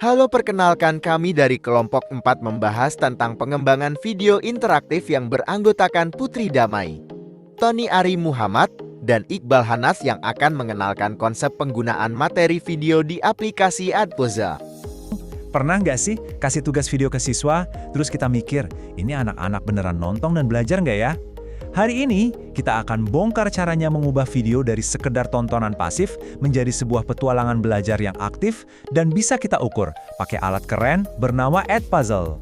Halo, perkenalkan, kami dari kelompok 4 membahas tentang pengembangan video interaktif yang beranggotakan Putri Damai, Tony Ari Muhammad, dan Iqbal Hanas yang akan mengenalkan konsep penggunaan materi video di aplikasi Adpoza. Pernah nggak sih kasih tugas video ke siswa, terus kita mikir, ini anak-anak beneran nonton dan belajar nggak ya? Hari ini, kita akan bongkar caranya mengubah video dari sekedar tontonan pasif menjadi sebuah petualangan belajar yang aktif dan bisa kita ukur pakai alat keren bernama Edpuzzle.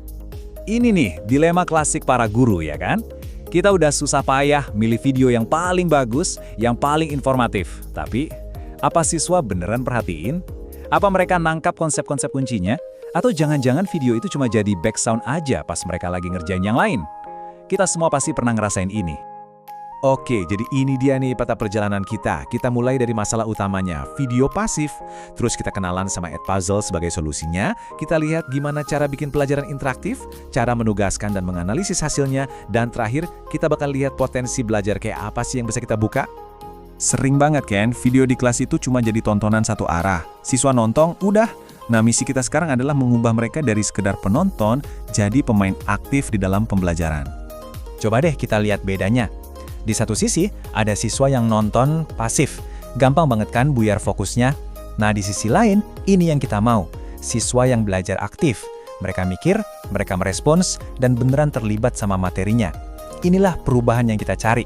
Ini nih, dilema klasik para guru ya kan? Kita udah susah payah milih video yang paling bagus, yang paling informatif. Tapi, apa siswa beneran perhatiin? Apa mereka nangkap konsep-konsep kuncinya? Atau jangan-jangan video itu cuma jadi background aja pas mereka lagi ngerjain yang lain? Kita semua pasti pernah ngerasain ini. Oke, jadi ini dia nih peta perjalanan kita. Kita mulai dari masalah utamanya, video pasif. Terus kita kenalan sama Edpuzzle sebagai solusinya. Kita lihat gimana cara bikin pelajaran interaktif, cara menugaskan dan menganalisis hasilnya. Dan terakhir, kita bakal lihat potensi belajar kayak apa sih yang bisa kita buka. Sering banget kan, video di kelas itu cuma jadi tontonan satu arah. Siswa nonton, udah. Nah, misi kita sekarang adalah mengubah mereka dari sekedar penonton jadi pemain aktif di dalam pembelajaran. Coba deh kita lihat bedanya. Di satu sisi, ada siswa yang nonton pasif. Gampang banget kan buyar fokusnya? Nah, di sisi lain, ini yang kita mau. Siswa yang belajar aktif. Mereka mikir, mereka merespons, dan beneran terlibat sama materinya. Inilah perubahan yang kita cari.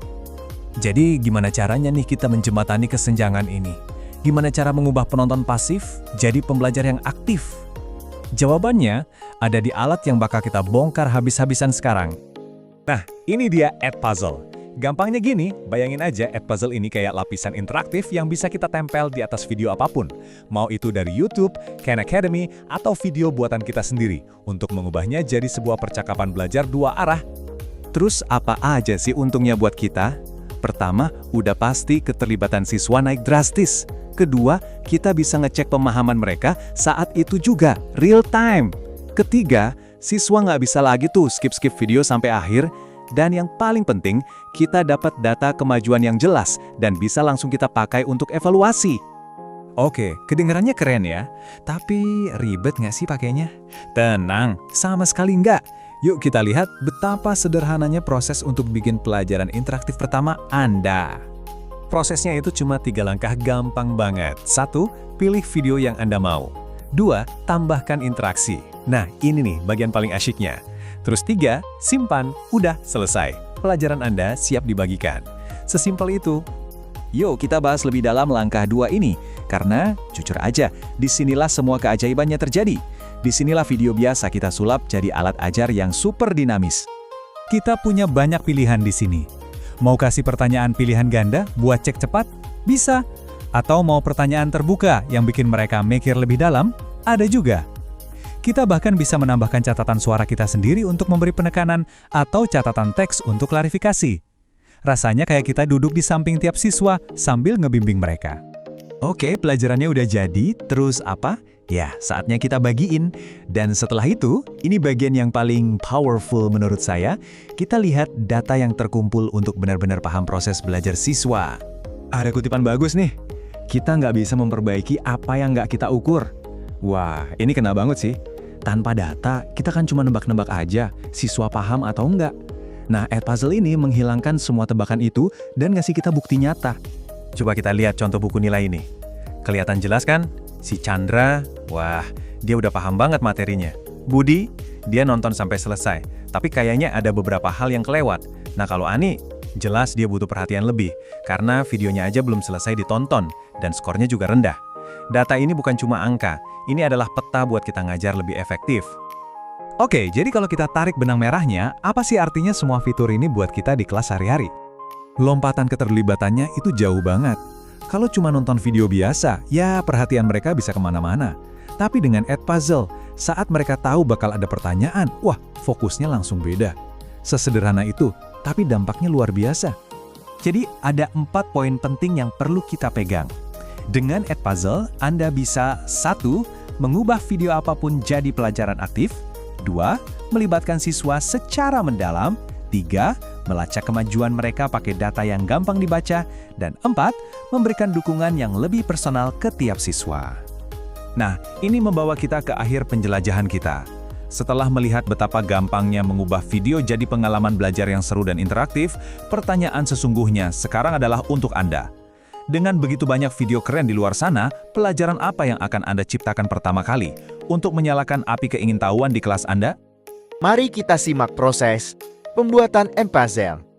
Jadi, gimana caranya nih kita menjembatani kesenjangan ini? Gimana cara mengubah penonton pasif jadi pembelajar yang aktif? Jawabannya ada di alat yang bakal kita bongkar habis-habisan sekarang. Nah, ini dia Edpuzzle. Gampangnya gini, bayangin aja Edpuzzle ini kayak lapisan interaktif yang bisa kita tempel di atas video apapun. Mau itu dari YouTube, Khan Academy, atau video buatan kita sendiri, untuk mengubahnya jadi sebuah percakapan belajar dua arah. Terus apa aja sih untungnya buat kita? Pertama, udah pasti keterlibatan siswa naik drastis. Kedua, kita bisa ngecek pemahaman mereka saat itu juga, real time. Ketiga, siswa nggak bisa lagi tuh skip-skip video sampai akhir. Dan yang paling penting, kita dapat data kemajuan yang jelas dan bisa langsung kita pakai untuk evaluasi. Oke, kedengarannya keren ya. Tapi ribet nggak sih pakainya? Tenang, sama sekali nggak. Yuk kita lihat betapa sederhananya proses untuk bikin pelajaran interaktif pertama Anda. Prosesnya itu cuma 3 langkah gampang banget. 1. Pilih video yang Anda mau. 2. Tambahkan interaksi. Nah, ini nih bagian paling asyiknya. Terus 3, simpan, udah selesai. Pelajaran Anda siap dibagikan. Sesimpel itu. Yuk kita bahas lebih dalam langkah 2 ini. Karena, jujur aja, disinilah semua keajaibannya terjadi. Disinilah video biasa kita sulap jadi alat ajar yang super dinamis. Kita punya banyak pilihan di sini. Mau kasih pertanyaan pilihan ganda buat cek cepat? Bisa. Atau mau pertanyaan terbuka yang bikin mereka mikir lebih dalam? Ada juga. Kita bahkan bisa menambahkan catatan suara kita sendiri untuk memberi penekanan atau catatan teks untuk klarifikasi. Rasanya kayak kita duduk di samping tiap siswa sambil ngebimbing mereka. Oke, pelajarannya udah jadi, terus apa? Ya, saatnya kita bagiin. Dan setelah itu, ini bagian yang paling powerful menurut saya, kita lihat data yang terkumpul untuk benar-benar paham proses belajar siswa. Ada kutipan bagus nih, kita nggak bisa memperbaiki apa yang nggak kita ukur. Wah, ini kena banget sih. Tanpa data, kita kan cuma nebak-nebak aja, siswa paham atau enggak. Nah, Edpuzzle ini menghilangkan semua tebakan itu dan ngasih kita bukti nyata. Coba kita lihat contoh buku nilai ini. Kelihatan jelas kan? Si Chandra, wah, dia udah paham banget materinya. Budi, dia nonton sampai selesai, tapi kayaknya ada beberapa hal yang kelewat. Nah, kalau Ani, jelas dia butuh perhatian lebih, karena videonya aja belum selesai ditonton, dan skornya juga rendah. Data ini bukan cuma angka, ini adalah peta buat kita ngajar lebih efektif. Oke, jadi kalau kita tarik benang merahnya, apa sih artinya semua fitur ini buat kita di kelas sehari-hari? Lompatan keterlibatannya itu jauh banget. Kalau cuma nonton video biasa, ya perhatian mereka bisa kemana-mana. Tapi dengan Edpuzzle, saat mereka tahu bakal ada pertanyaan, wah, fokusnya langsung beda. Sesederhana itu, tapi dampaknya luar biasa. Jadi ada 4 poin penting yang perlu kita pegang. Dengan Edpuzzle, Anda bisa 1. Mengubah video apapun jadi pelajaran aktif. 2. Melibatkan siswa secara mendalam. 3. Melacak kemajuan mereka pakai data yang gampang dibaca. Dan 4. Memberikan dukungan yang lebih personal ke tiap siswa. Nah, ini membawa kita ke akhir penjelajahan kita. Setelah melihat betapa gampangnya mengubah video jadi pengalaman belajar yang seru dan interaktif, pertanyaan sesungguhnya sekarang adalah untuk Anda. Dengan begitu banyak video keren di luar sana, pelajaran apa yang akan Anda ciptakan pertama kali untuk menyalakan api keingintahuan di kelas Anda? Mari kita simak proses pembuatan M-Puzzle.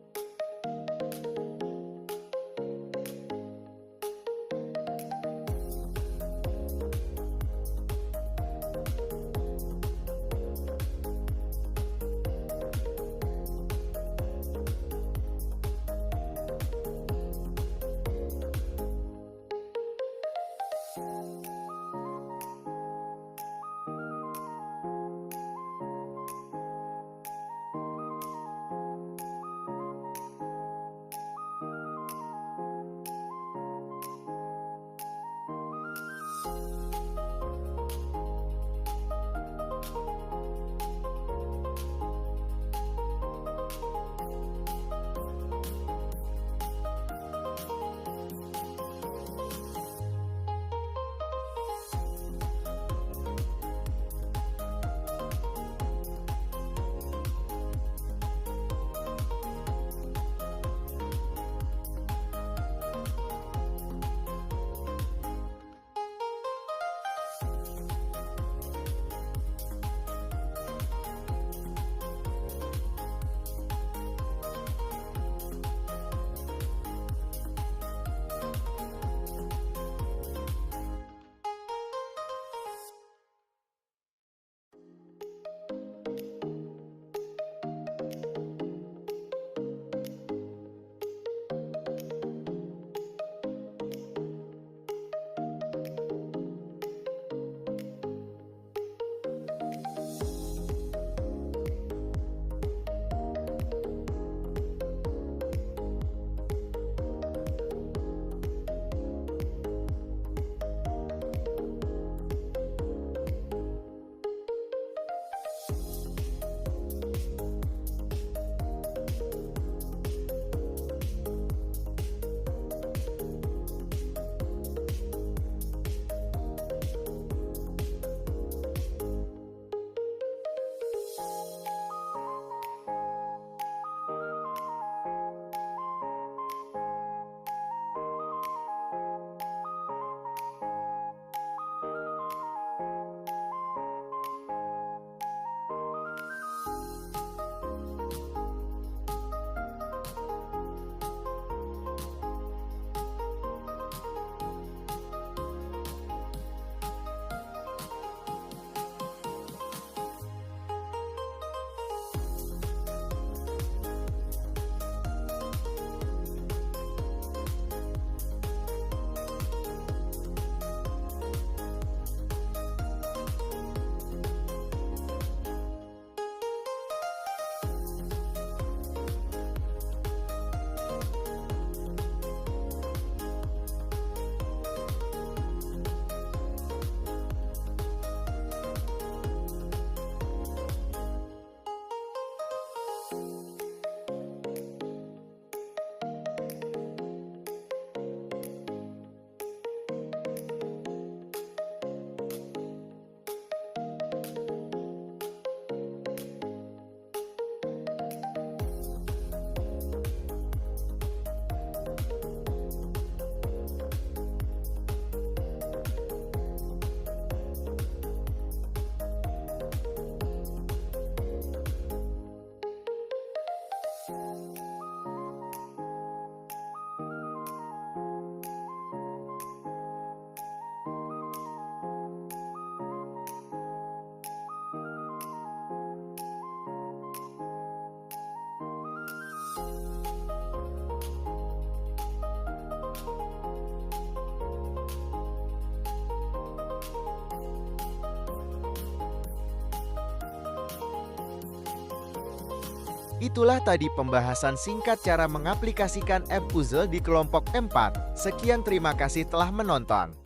Itulah tadi pembahasan singkat cara mengaplikasikan M-Puzzle di kelompok 4. Sekian terima kasih telah menonton.